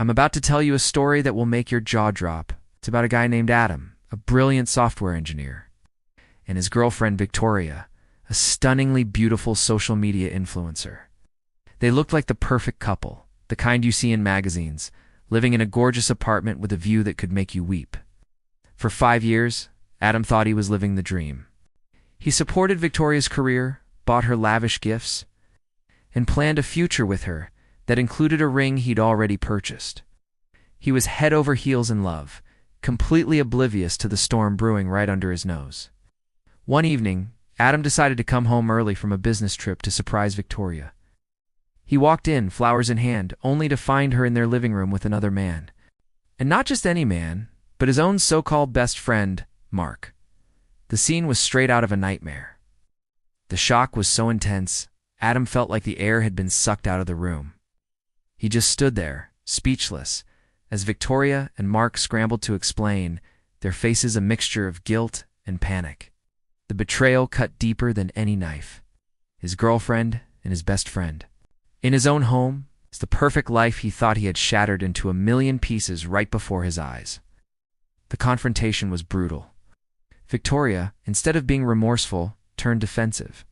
I'm about to tell you a story that will make your jaw drop. It's about a guy named Adam, a brilliant software engineer, and his girlfriend Victoria, a stunningly beautiful social media influencer. They looked like the perfect couple, the kind you see in magazines, living in a gorgeous apartment with a view that could make you weep. For 5 years, Adam thought he was living the dream. He supported Victoria's career, bought her lavish gifts, and planned a future with her that included a ring he'd already purchased. He was head over heels in love, completely oblivious to the storm brewing right under his nose. One evening, Adam decided to come home early from a business trip to surprise Victoria. He walked in, flowers in hand, only to find her in their living room with another man. And not just any man, but his own so-called best friend, Mark. The scene was straight out of a nightmare. The shock was so intense, Adam felt like the air had been sucked out of the room. He just stood there, speechless, as Victoria and Mark scrambled to explain, their faces a mixture of guilt and panic. The betrayal cut deeper than any knife. His girlfriend and his best friend. In his own home, it's the perfect life he thought he had shattered into a million pieces right before his eyes. The confrontation was brutal. Victoria, instead of being remorseful, turned defensive.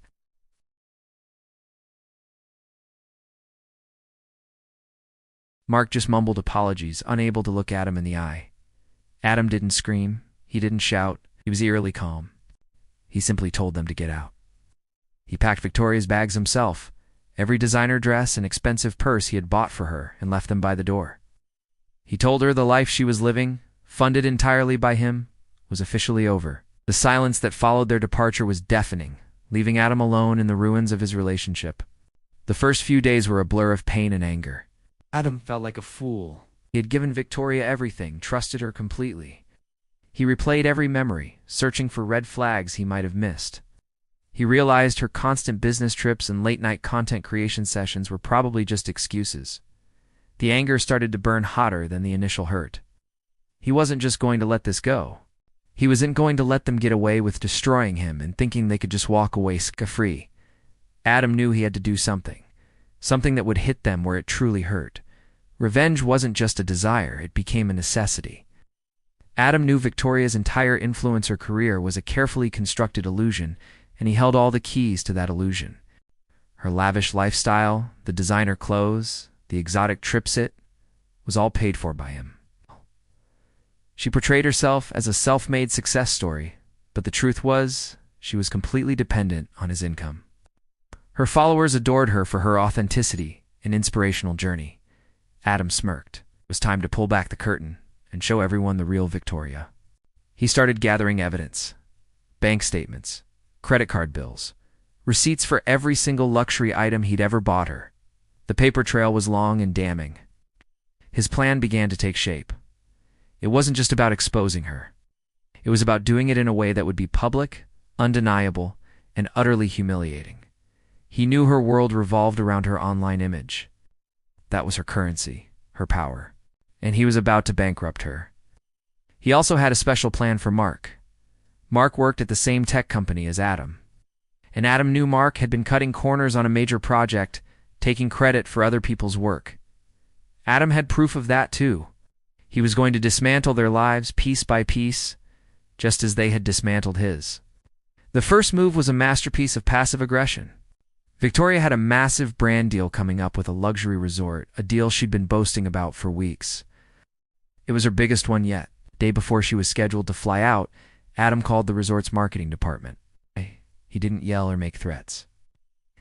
Mark just mumbled apologies, unable to look Adam in the eye. Adam didn't scream. He didn't shout. He was eerily calm. He simply told them to get out. He packed Victoria's bags himself, every designer dress and expensive purse he had bought for her, and left them by the door. He told her the life she was living, funded entirely by him, was officially over. The silence that followed their departure was deafening, leaving Adam alone in the ruins of his relationship. The first few days were a blur of pain and anger. Adam felt like a fool. He had given Victoria everything, trusted her completely. He replayed every memory, searching for red flags he might have missed. He realized her constant business trips and late-night content creation sessions were probably just excuses. The anger started to burn hotter than the initial hurt. He wasn't just going to let this go. He wasn't going to let them get away with destroying him and thinking they could just walk away scot-free. Adam knew he had to do something. Something that would hit them where it truly hurt. Revenge wasn't just a desire, it became a necessity. Adam knew Victoria's entire influencer career was a carefully constructed illusion, and he held all the keys to that illusion. Her lavish lifestyle, the designer clothes, the exotic trips, it was all paid for by him. She portrayed herself as a self-made success story, but the truth was, she was completely dependent on his income. Her followers adored her for her authenticity and inspirational journey. Adam smirked. It was time to pull back the curtain and show everyone the real Victoria. He started gathering evidence. Bank statements, credit card bills, receipts for every single luxury item he'd ever bought her. The paper trail was long and damning. His plan began to take shape. It wasn't just about exposing her. It was about doing it in a way that would be public, undeniable, and utterly humiliating. He knew her world revolved around her online image. That was her currency, her power, and he was about to bankrupt her. He also had a special plan for Mark. Mark worked at the same tech company as Adam, and Adam knew Mark had been cutting corners on a major project, taking credit for other people's work. Adam had proof of that too. He was going to dismantle their lives piece by piece, just as they had dismantled his. The first move was a masterpiece of passive aggression. Victoria had a massive brand deal coming up with a luxury resort, a deal she'd been boasting about for weeks. It was her biggest one yet. The day before she was scheduled to fly out, Adam called the resort's marketing department. He didn't yell or make threats.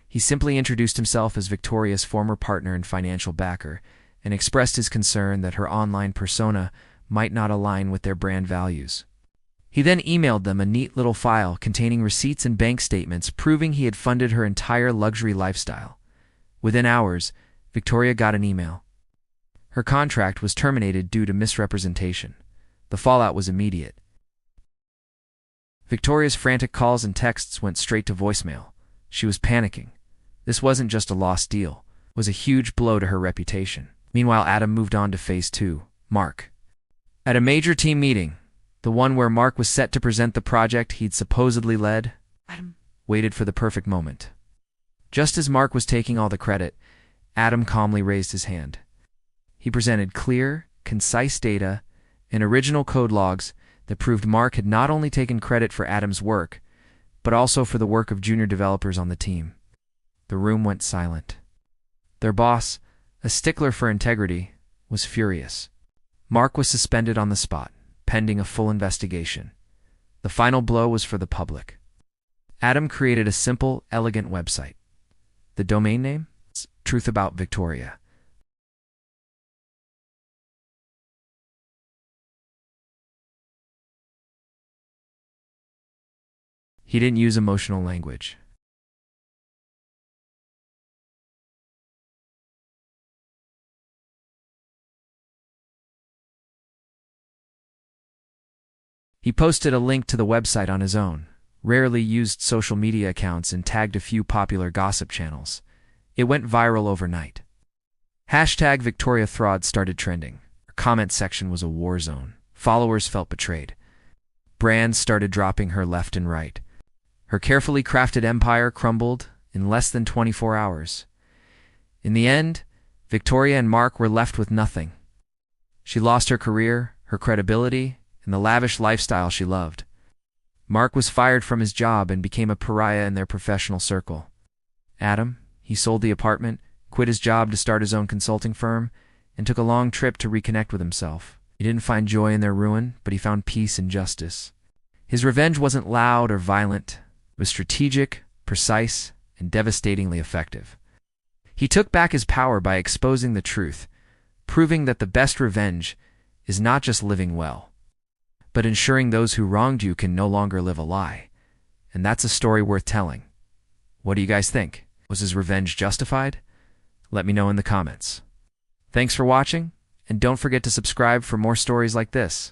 He simply introduced himself as Victoria's former partner and financial backer, and expressed his concern that her online persona might not align with their brand values. He then emailed them a neat little file containing receipts and bank statements proving he had funded her entire luxury lifestyle. Within hours, Victoria got an email. Her contract was terminated due to misrepresentation. The fallout was immediate. Victoria's frantic calls and texts went straight to voicemail. She was panicking. This wasn't just a lost deal. It was a huge blow to her reputation. Meanwhile, Adam moved on to phase 2, Mark. At a major team meeting, the one where Mark was set to present the project he'd supposedly led, Adam waited for the perfect moment. Just as Mark was taking all the credit, Adam calmly raised his hand. He presented clear, concise data and original code logs that proved Mark had not only taken credit for Adam's work, but also for the work of junior developers on the team. The room went silent. Their boss, a stickler for integrity, was furious. Mark was suspended on the spot, pending a full investigation. The final blow was for the public. Adam created a simple, elegant website. The domain name? Truth About Victoria. He didn't use emotional language. He posted a link to the website on his own, rarely used social media accounts, and tagged a few popular gossip channels. It went viral overnight. Hashtag Victoria Fraud started trending. Her comment section was a war zone. Followers felt betrayed. Brands started dropping her left and right. Her carefully crafted empire crumbled in less than 24 hours. In the end, Victoria and Mark were left with nothing. She lost her career, her credibility, and the lavish lifestyle she loved. Mark was fired from his job and became a pariah in their professional circle. Adam, he sold the apartment, quit his job to start his own consulting firm, and took a long trip to reconnect with himself. He didn't find joy in their ruin, but he found peace and justice. His revenge wasn't loud or violent. It was strategic, precise, and devastatingly effective. He took back his power by exposing the truth, proving that the best revenge is not just living well, but ensuring those who wronged you can no longer live a lie. And that's a story worth telling. What do you guys think? Was his revenge justified? Let me know in the comments. Thanks for watching, and don't forget to subscribe for more stories like this.